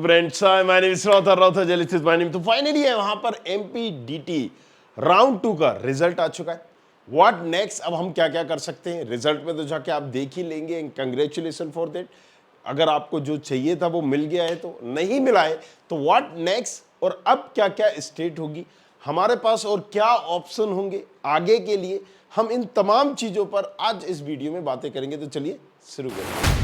Friends, my name is राउथ जलित my name. तो finally है वहां पर एमपीडीटी राउंड 2 का रिजल्ट आ चुका है। व्हाट नेक्स्ट, अब हम क्या क्या कर सकते हैं रिजल्ट में तो जाके आप देख ही लेंगे। Congratulation for that. अगर आपको जो चाहिए था वो मिल गया है, तो नहीं मिला है तो व्हाट नेक्स्ट, और अब क्या क्या स्टेट होगी हमारे पास और क्या ऑप्शन होंगे आगे के लिए, हम इन तमाम चीजों पर आज इस वीडियो में बातें करेंगे। तो चलिए शुरू करें।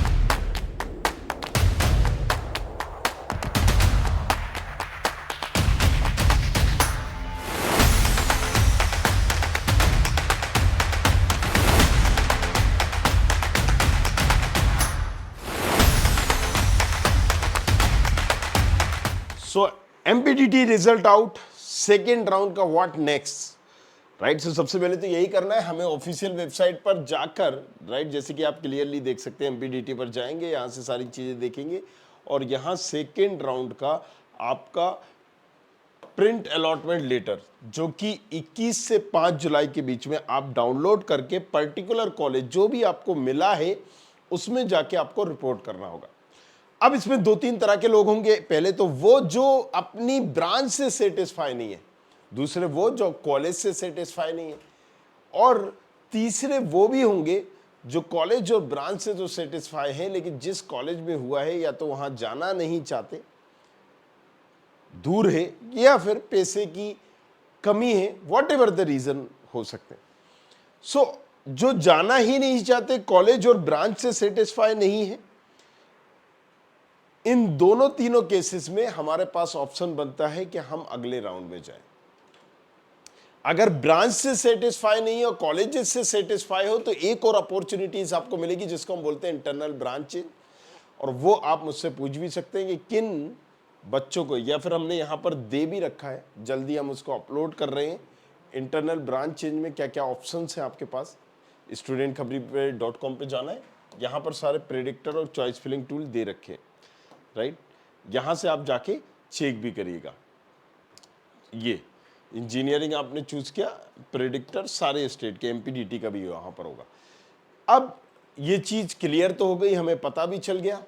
सो एमपीडीटी रिजल्ट आउट, सेकेंड राउंड का व्हाट नेक्स्ट, राइट। सो सबसे पहले तो यही करना है, हमें ऑफिशियल वेबसाइट पर जाकर, राइट, जैसे कि आप क्लियरली देख सकते हैं एमपीडीटी पर जाएंगे, यहां से सारी चीजें देखेंगे और यहां सेकेंड राउंड का आपका प्रिंट अलॉटमेंट लेटर जो कि 21 से 5 जुलाई के बीच में आप डाउनलोड करके पर्टिकुलर कॉलेज जो भी आपको मिला है उसमें जाके आपको रिपोर्ट करना होगा। अब इसमें दो तीन तरह के लोग होंगे। पहले तो वो जो अपनी ब्रांच से सेटिस्फाई नहीं है, दूसरे वो जो कॉलेज से सेटिस्फाई नहीं है, और तीसरे वो भी होंगे जो कॉलेज और ब्रांच से तो सेटिस्फाई है लेकिन जिस कॉलेज में हुआ है या तो वहां जाना नहीं चाहते, दूर है, या फिर पैसे की कमी है, वॉट एवर द रीजन हो सकते हैं। सो जो जाना ही नहीं चाहते, कॉलेज और ब्रांच से सेटिस्फाई नहीं है, इन दोनों तीनों केसेस में हमारे पास ऑप्शन बनता है कि हम अगले राउंड में जाएं। अगर ब्रांच से सेटिस्फाई नहीं है और कॉलेज से सेटिस्फाई हो तो एक और अपॉर्चुनिटीज आपको मिलेगी जिसको हम बोलते हैं इंटरनल ब्रांच चेंज, और वो आप मुझसे पूछ भी सकते हैं कि किन बच्चों को, या फिर हमने यहां पर दे भी रखा है, जल्दी हम उसको अपलोड कर रहे हैं। इंटरनल ब्रांच चेंज में क्या क्या ऑप्शन है आपके पास, studentkhबरी.com पे जाना है, यहां पर सारे प्रेडिक्टर और चॉइस फिलिंग टूल दे रखे हैं, राइट। यहां से आप जाके चेक भी करिएगा। ये इंजीनियरिंग आपने चूज किया, प्रेडिक्टर सारे स्टेट के, एमपीडीटी का भी वहां पर होगा। अब ये चीज क्लियर तो हो गई, हमें पता भी चल गया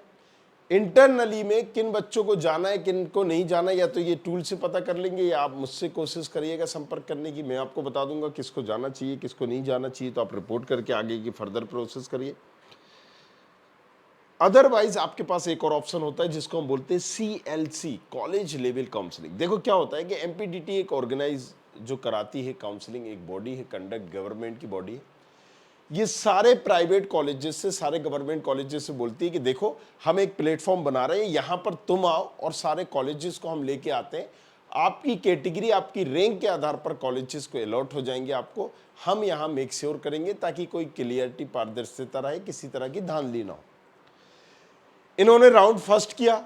इंटरनली में किन बच्चों को जाना है किन को नहीं जाना है, या तो ये टूल से पता कर लेंगे या आप मुझसे कोशिश करिएगा संपर्क करने की। मैं आपको बता दूंगा किसको जाना चाहिए किसको नहीं जाना चाहिए, तो आप रिपोर्ट करके आगे की फर्दर प्रोसेस करिए। अदरवाइज आपके पास एक और ऑप्शन होता है जिसको हम बोलते हैं CLC, कॉलेज लेवल काउंसलिंग। देखो क्या होता है कि एमपीडीटी एक ऑर्गेनाइज जो कराती है काउंसलिंग, एक बॉडी है, कंडक्ट गवर्नमेंट की बॉडी है। ये सारे प्राइवेट कॉलेजेस से, सारे गवर्नमेंट कॉलेजेस से बोलती है कि देखो हम एक प्लेटफॉर्म बना रहे हैं, यहां पर तुम आओ, और सारे कॉलेजेस को हम लेके आते हैं, आपकी कैटेगरी आपकी रैंक के आधार पर कॉलेजेस को अलॉट हो जाएंगे आपको। हम यहां मेक श्योर करेंगे ताकि कोई क्लियरिटी, पारदर्शिता रहे, किसी तरह की धांधली ना हो। इन्होंने राउंड फर्स्ट किया,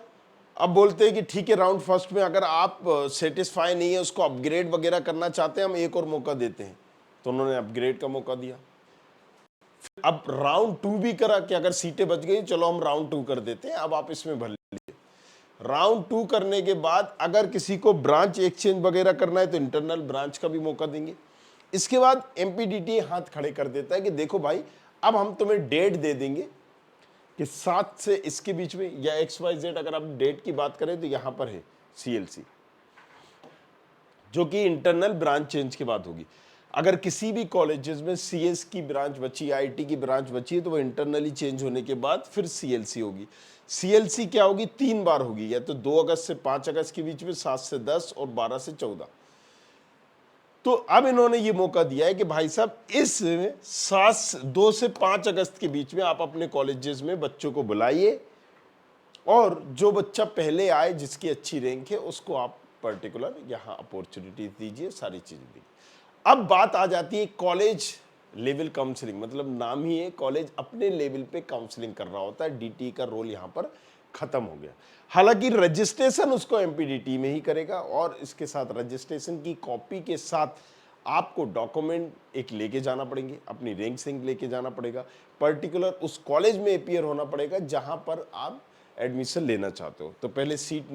अब बोलते हैं कि ठीक है राउंड फर्स्ट में अगर आप सेटिस्फाई नहीं है, उसको अपग्रेड वगैरह करना चाहते हैं, हम एक और मौका देते हैं, तो उन्होंने अपग्रेड का मौका दिया। अब राउंड 2 भी करा कि अगर सीटें बच गई चलो हम राउंड 2 कर देते हैं, अब आप इसमें भर लीजिए। राउंड 2 करने के बाद अगर किसी को ब्रांच एक्सचेंज वगैरह करना है तो इंटरनल ब्रांच का भी मौका देंगे। इसके बाद एमपीडीटी हाथ खड़े कर देता है कि देखो भाई अब हम तुम्हें डेट दे देंगे कि 7 से इसके बीच में, या XYZ, अगर आप डेट की बात करें तो यहां पर है CLC, जो कि इंटरनल ब्रांच चेंज के बाद होगी। अगर किसी भी कॉलेजेस में CS की ब्रांच बची, IT की ब्रांच बची है, तो वो इंटरनली चेंज होने के बाद फिर CLC होगी। CLC क्या होगी, 3 बार होगी, या तो 2 अगस्त से 5 अगस्त के बीच में, 7 से 10 और 12 से 14। तो अब इन्होंने ये मौका दिया है कि भाई साहब इस 2 से 5 अगस्त के बीच में आप अपने कॉलेजेस में बच्चों को बुलाइए, और जो बच्चा पहले आए जिसकी अच्छी रैंक है उसको आप पर्टिकुलर यहाँ अपॉर्चुनिटीज दीजिए, सारी चीजें दीजिए। अब बात आ जाती है कॉलेज लेवल काउंसलिंग, मतलब नाम ही है, कॉलेज अपने लेवल पे काउंसलिंग कर रहा होता है, DT का रोल यहाँ पर खत्म हो गया। हालांकि रजिस्ट्रेशन उसको एमपीडीटी में ही करेगा, और इसके साथ रजिस्ट्रेशन की कॉपी के साथ आपको डॉक्यूमेंट एक लेके जाना पड़ेंगे, अपनी रैंक सिंक लेके जाना पड़ेगा, पर्टिकुलर उस कॉलेज में अपीयर होना पड़ेगा जहां पर आप एडमिशन लेना चाहते हो। तो पहले सीट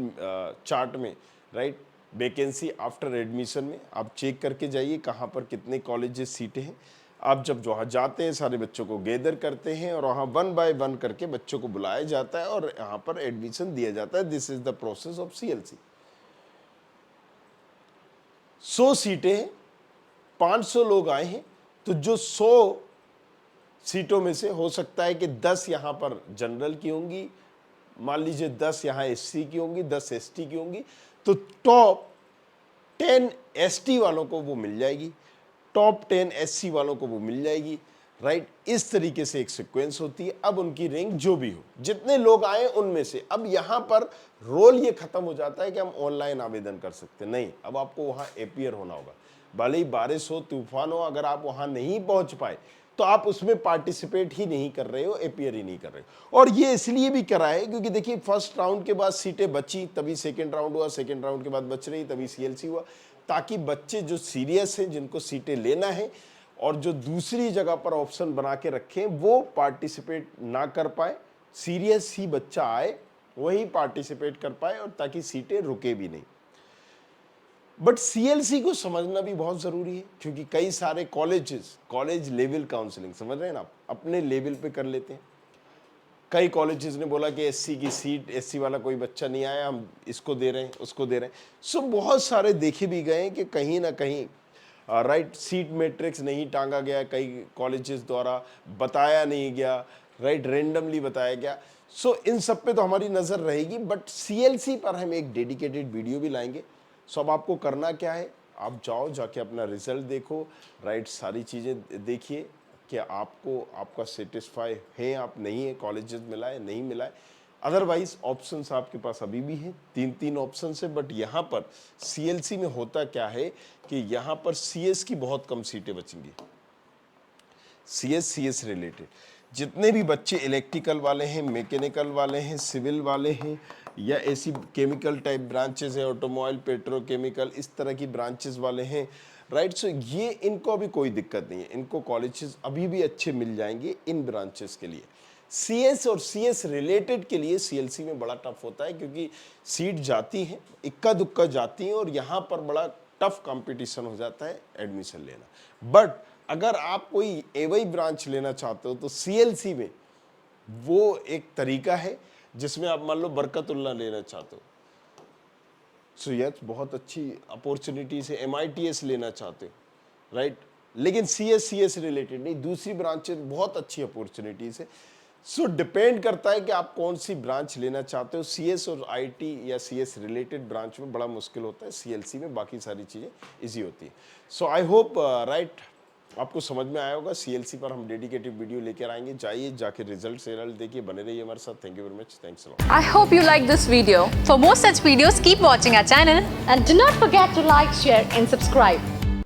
चार्ट में, राइट, वैकेंसी आफ्टर एडमिशन में आप चेक करके जाइए कहाँ पर कितने कॉलेजेस सीटें हैं। आप जब वहाँ जाते हैं सारे बच्चों को गैदर करते हैं और वहाँ 1 बाय 1 करके बच्चों को बुलाया जाता है और यहाँ पर एडमिशन दिया जाता है। This is the process of CLC। 100 सीटें हैं, 500 लोग आए हैं, तो जो 100 सीटों में से हो सकता है कि 10 यहाँ पर जनरल की होंगी, मान लीजिए 10 यहाँ SC की होंगी, 10 ST की होंगी, तो टॉप 10 ST वालों को वो मिल जाएगी, टॉप 10 SC वालों को वो मिल जाएगी, राइट। इस तरीके से एक सीक्वेंस होती है। अब उनकी रैंक जो भी हो, जितने लोग आए उनमें से, अब यहाँ पर रोल ये खत्म हो जाता है कि हम ऑनलाइन आवेदन कर सकते नहीं, अब आपको वहाँ अपीयर होना होगा। भले ही बारिश हो, तूफान हो, अगर आप वहाँ नहीं पहुँच पाए तो आप उसमें पार्टिसिपेट ही नहीं कर रहे हो, अपीयर ही नहीं कर रहे हो। और ये इसलिए भी करा है क्योंकि देखिए फर्स्ट राउंड के बाद सीटें बची, तभी सेकेंड राउंड हुआ, सेकेंड राउंड के बाद बच रही, तभी CLC हुआ, ताकि बच्चे जो सीरियस हैं, जिनको सीटें लेना है और जो दूसरी जगह पर ऑप्शन बना के रखें, वो पार्टिसिपेट ना कर पाए। सीरियस ही बच्चा आए, वही पार्टिसिपेट कर पाए, और ताकि सीटें रुके भी नहीं। बट CLC को समझना भी बहुत ज़रूरी है, क्योंकि कई सारे कॉलेज लेवल काउंसलिंग, समझ रहे हैं ना आप, अपने लेवल पे कर लेते हैं। कई कॉलेजेस ने बोला कि SC की सीट, SC वाला कोई बच्चा नहीं आया, हम इसको दे रहे हैं, उसको दे रहे हैं। सो बहुत सारे देखे भी गए कि कहीं ना कहीं राइट सीट मैट्रिक्स नहीं टांगा गया, कई कॉलेजेस द्वारा बताया नहीं गया, राइट, रेंडमली बताया गया। सो इन सब पे तो हमारी नज़र रहेगी, बट CLC पर हम एक डेडिकेटेड वीडियो भी लाएंगे। सो अब आपको करना क्या है, आप जाओ, जाके अपना रिजल्ट देखो, राइट, सारी चीज़ें देखिए कि आपको, आपका सेटिस्फाई है आप नहीं है, कॉलेजेस मिला है नहीं मिला है। अदरवाइज ऑप्शंस आपके पास अभी भी हैं, 3 ऑप्शंस है। बट यहाँ पर CLC में होता क्या है कि यहाँ पर CS की बहुत कम सीटें बचेंगी। CS रिलेटेड जितने भी बच्चे इलेक्ट्रिकल वाले हैं, मैकेनिकल वाले हैं, सिविल वाले हैं, या ऐसी केमिकल टाइप ब्रांचेस हैं, ऑटोमोबाइल, पेट्रोकेमिकल, इस तरह की ब्रांचेस वाले हैं, राइट। सो ये इनको अभी कोई दिक्कत नहीं है, इनको कॉलेजेस अभी भी अच्छे मिल जाएंगे इन ब्रांचेस के लिए। CS और CS रिलेटेड के लिए CLC में बड़ा टफ होता है, क्योंकि सीट जाती हैं, इक्का दुक्का जाती हैं, और यहाँ पर बड़ा टफ कंपटीशन हो जाता है एडमिशन लेना। बट अगर आप कोई AY ब्रांच लेना चाहते हो तो CLC में वो एक तरीका है जिसमें आप मान लो बरकतुल्लाह लेना चाहते हो, सो यस बहुत अच्छी अपॉर्चुनिटीज है। MITS लेना चाहते हो, राइट, लेकिन CS रिलेटेड नहीं, दूसरी ब्रांचेस बहुत अच्छी अपॉर्चुनिटीज है। सो डिपेंड करता है कि आप कौन सी ब्रांच लेना चाहते हो। CS और IT या CS रिलेटेड ब्रांच में बड़ा मुश्किल होता है, CLC में बाकी सारी चीज़ें ईजी होती है। सो आई होप राइट आपको समझ में आया होगा। CLC पर हम डेडिकेटेड वीडियो लेकर आएंगे, जाइए जाके रिजल्ट देखिए, बने रहिए हमारे साथ। Thank you very much, thanks a lot. I hope you like this video. For more such videos, keep watching our channel And do not forget to like, share and subscribe.